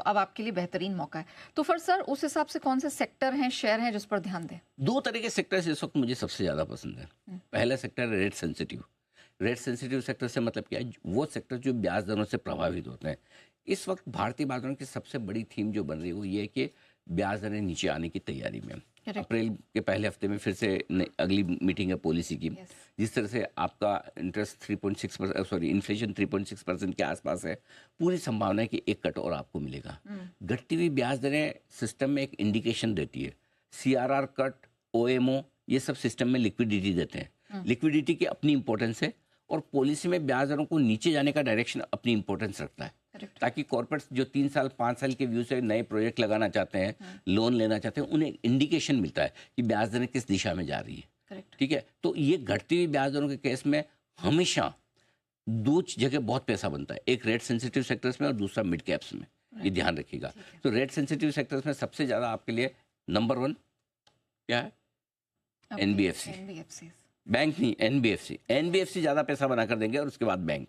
तो अब आपके लिए बेहतरीन मौका है। तो फिर सर उस हिसाब से कौन से सेक्टर हैं, शेयर हैं जिस पर ध्यान दें? दो तरह के सेक्टर इस वक्त मुझे सबसे ज़्यादा पसंद है। पहला सेक्टर है rate sensitive. Rate sensitive sector से मतलब क्या है, वो सेक्टर जो ब्याज दरों से प्रभावित होते हैं। इस वक्त भारतीय बाजारों की सबसे बड़ी थीम जो बन रही है वो ये है कि ब्याज दरें नीचे आने की तैयारी में। अप्रैल के पहले हफ्ते में फिर से अगली मीटिंग है पॉलिसी की। जिस तरह से आपका इंटरेस्ट 3.6% इन्फ्लेशन 3.6% के आसपास है, पूरी संभावना है कि एक कट और आपको मिलेगा। घटती हुई ब्याज दरें सिस्टम में एक इंडिकेशन देती है। CRR कट, OMO ये सब सिस्टम में लिक्विडिटी देते हैं। लिक्विडिटी की अपनी इंपॉर्टेंस है और पॉलिसी में ब्याज दरों को नीचे जाने का डायरेक्शन अपनी इंपॉर्टेंस रखता है, ताकि कॉर्पोरेट्स जो 3 साल 5 साल के व्यू से नए प्रोजेक्ट लगाना चाहते हैं, लोन लेना चाहते हैं, उन्हें इंडिकेशन मिलता है कि ब्याज दरें किस दिशा में जा रही है। ठीक है, तो ये घटती हुई ब्याज दरों के केस में हमेशा दो जगह बहुत पैसा बनता है, एक रेट सेंसिटिव सेक्टर्स में और दूसरा मिड कैप्स में। ये ध्यान रखिएगा। तो रेट सेंसिटिव सेक्टर्स में सबसे ज़्यादा आपके लिए नंबर 1 क्या है? NBFC। बैंक नहीं, NBFC ज़्यादा पैसा बना कर देंगे और उसके बाद बैंक,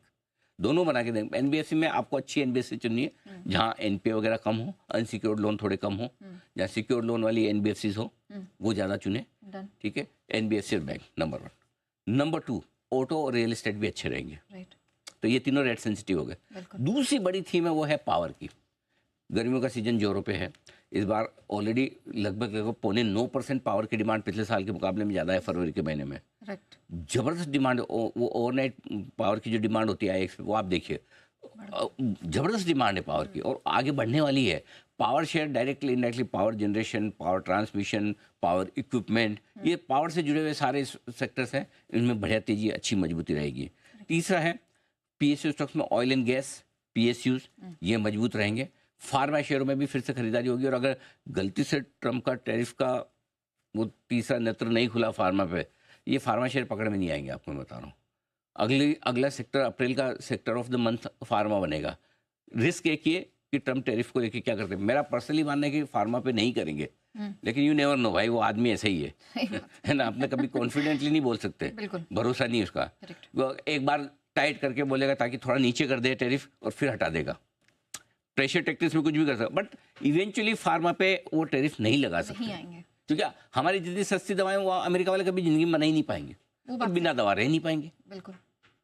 दोनों बना के देंगे। NBFC में आपको अच्छी NBFC चुनिए जहाँ NPA वगैरह कम हो, अनसिक्योर्ड लोन थोड़े कम हो, जहाँ सिक्योर्ड लोन वाली NBFCs हो वो ज़्यादा चुने। ठीक है, NBFC और बैंक नंबर 1। नंबर 2 ऑटो और रियल एस्टेट भी अच्छे रहेंगे। तो ये तीनों रेट सेंसिटिव हो गए। दूसरी बड़ी थीम है वो है पावर की। गर्मियों का सीजन जोरों पे है। इस बार ऑलरेडी लगभग 9.9% पावर की डिमांड पिछले साल के मुकाबले में ज़्यादा है फरवरी के महीने में। जबरदस्त डिमांड, वो ओवरनाइट पावर की जो डिमांड होती है IX पे, वो आप देखिए जबरदस्त डिमांड है पावर की और आगे बढ़ने वाली है। Power share directly indirectly power generation, power transmission, power equipment, ये पावर से जुड़े हुए सारे सेक्टर्स हैं, इनमें बढ़िया तेजी अच्छी मजबूती रहेगी। तीसरा है PSU स्टॉक्स में ऑयल एंड गैस, PSUs ये मजबूत रहेंगे। फार्मा शेयरों में भी फिर से खरीदारी होगी और अगर गलती से ट्रम्प का टैरिफ का वो तीसरा नेत्र नहीं खुला फार्मा पे, ये फार्मा शेयर पकड़ में नहीं आएंगे, आपको मैं बता रहा हूँ। अगला सेक्टर अप्रैल का sector of the month pharma बनेगा। रिस्क एक ये कि ट्रम्प टैरिफ को लेकर क्या करते हैं। मेरा पर्सनली मानना है कि फार्मा पे नहीं करेंगे, लेकिन यू नेवर नो भाई, वो आदमी ऐसा ही है ना, आपने कभी कॉन्फिडेंटली नहीं बोल सकते, भरोसा नहीं उसका। वो एक बार टाइट करके बोलेगा ताकि थोड़ा नीचे कर दे टैरिफ और फिर हटा देगा। प्रेशर टैक्टिक्स में कुछ भी कर सकता, बट इवेंचुअली फार्मा पे वो टैरिफ नहीं लगा सकते, क्योंकि हमारी जितनी सस्ती दवाएं वो अमेरिका वाले कभी जिंदगी में बना ही नहीं पाएंगे, और बिना दवा रह नहीं पाएंगे। बिल्कुल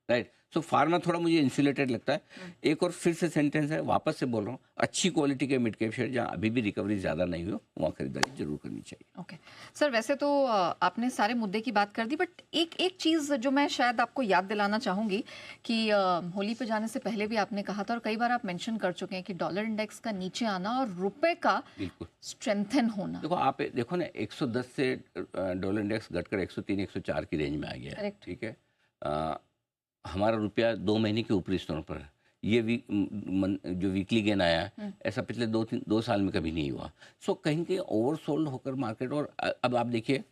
राइट। सो फार्मा थोड़ा मुझे इंसुलेटेड लगता है। एक और फिर से सेंटेंस है, वापस से बोल रहा हूँ, अच्छी क्वालिटी के मिड कैप शेयर जहाँ अभी भी रिकवरी ज़्यादा नहीं हो वहाँ खरीदारी जरूर करनी चाहिए। ओके सर, वैसे तो आपने सारे मुद्दे की बात कर दी, बट एक चीज़ जो मैं शायद आपको याद दिलाना चाहूँगी कि होली पे जाने से पहले भी आपने कहा था और कई बार आप मेंशन कर चुके हैं कि डॉलर इंडेक्स का नीचे आना और रुपए का स्ट्रेंथन होना। देखो आप देखो ना, 110 से डॉलर इंडेक्स घटकर 103 104 की रेंज में आ गया है। ठीक है, हमारा रुपया 2 महीने के ऊपरी स्तरों पर है। ये जो वीकली गेन आया है, ऐसा पिछले 2 साल में कभी नहीं हुआ। सो कहीं कहीं ओवरसोल्ड होकर मार्केट, और अब आप देखिए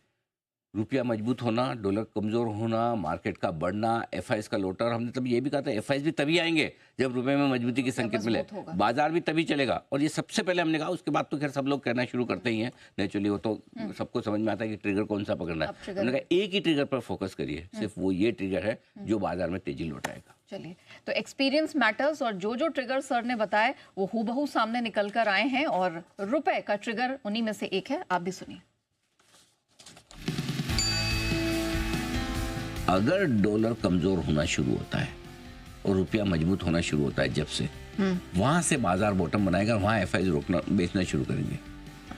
रुपया मजबूत होना, डॉलर कमज़ोर होना, मार्केट का बढ़ना, FIs का लौटा, और हमने तब ये भी कहा था FIs भी तभी आएंगे जब रुपए में मजबूती की संकेत मिले, बाजार भी तभी चलेगा। और ये सबसे पहले हमने कहा, उसके बाद तो खैर सब लोग कहना शुरू करते ही हैं नेचुरली, वो तो सबको समझ में आता है कि ट्रिगर कौन सा पकड़ना है। हमने कहा एक ही ट्रिगर पर फोकस करिए, सिर्फ वो ये ट्रिगर है जो बाजार में तेजी लौटाएगा। चलिए, तो एक्सपीरियंस मैटर्स, और जो ट्रिगर सर ने बताए वो हूबहू सामने निकल कर आए हैं, और रुपए का ट्रिगर उन्हीं में से एक है। आप भी सुनिए। अगर डॉलर कमजोर होना शुरू होता है और रुपया मजबूत होना शुरू होता है, जब से वहां से बाजार बॉटम बनाएगा, वहां FIs रोकना बेचना शुरू करेंगे।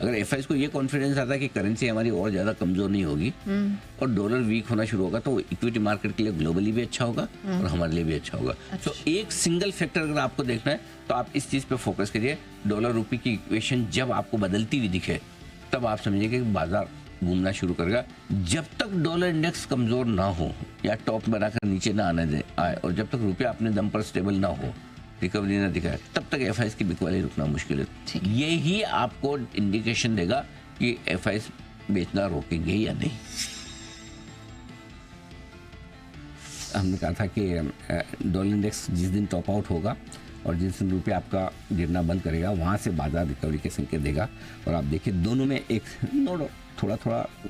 अगर FIs को ये कॉन्फिडेंस आता है कि करेंसी हमारी और ज्यादा कमजोर नहीं होगी और डॉलर वीक होना शुरू होगा, तो इक्विटी मार्केट के लिए ग्लोबली भी अच्छा होगा और हमारे लिए भी अच्छा होगा। तो एक सिंगल फैक्टर अगर आपको देखना है तो आप इस चीज पे फोकस करिए। डॉलर रुपये की इक्वेशन जब आपको बदलती हुई दिखे, तब आप समझिए कि बाजार घूमना शुरू करेगा। जब तक डॉलर इंडेक्स कमजोर ना हो या टॉप बनाकर नीचे ना आने आए, और जब तक रुपया अपने दम पर स्टेबल ना हो, रिकवरी ना दिखाए, तब तक FIs की बिकवाली रुकना मुश्किल है। यही आपको इंडिकेशन देगा कि FIs बेचना रोकेंगे या नहीं। हमने कहा था कि डॉलर इंडेक्स जिस दिन टॉप आउट होगा और जिस दिन रुपया आपका गिरना बंद करेगा, वहाँ से बाजार रिकवरी के संकेत देगा। और आप देखिए दोनों में एक थोड़ा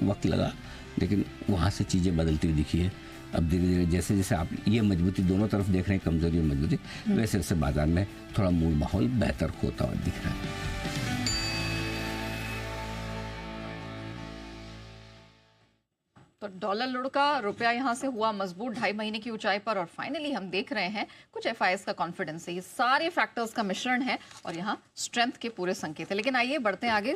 वक्त लगा, लेकिन वहाँ से चीज़ें बदलती हुई दिखी है। अब धीरे धीरे जैसे जैसे आप ये मजबूती दोनों तरफ देख रहे हैं, कमजोरी और मजबूती, वैसे वैसे बाजार में थोड़ा मूल माहौल बेहतर होता हुआ दिख रहा है। तो डॉलर लुढ़का, रुपया यहाँ से हुआ मजबूत 2.5 महीने की ऊंचाई पर और फाइनली हम देख रहे हैं कुछ एफआईएस का कॉन्फिडेंस है। ये सारे फैक्टर्स का मिश्रण है और यहाँ स्ट्रेंथ के पूरे संकेत है। लेकिन आइए बढ़ते हैं आगे।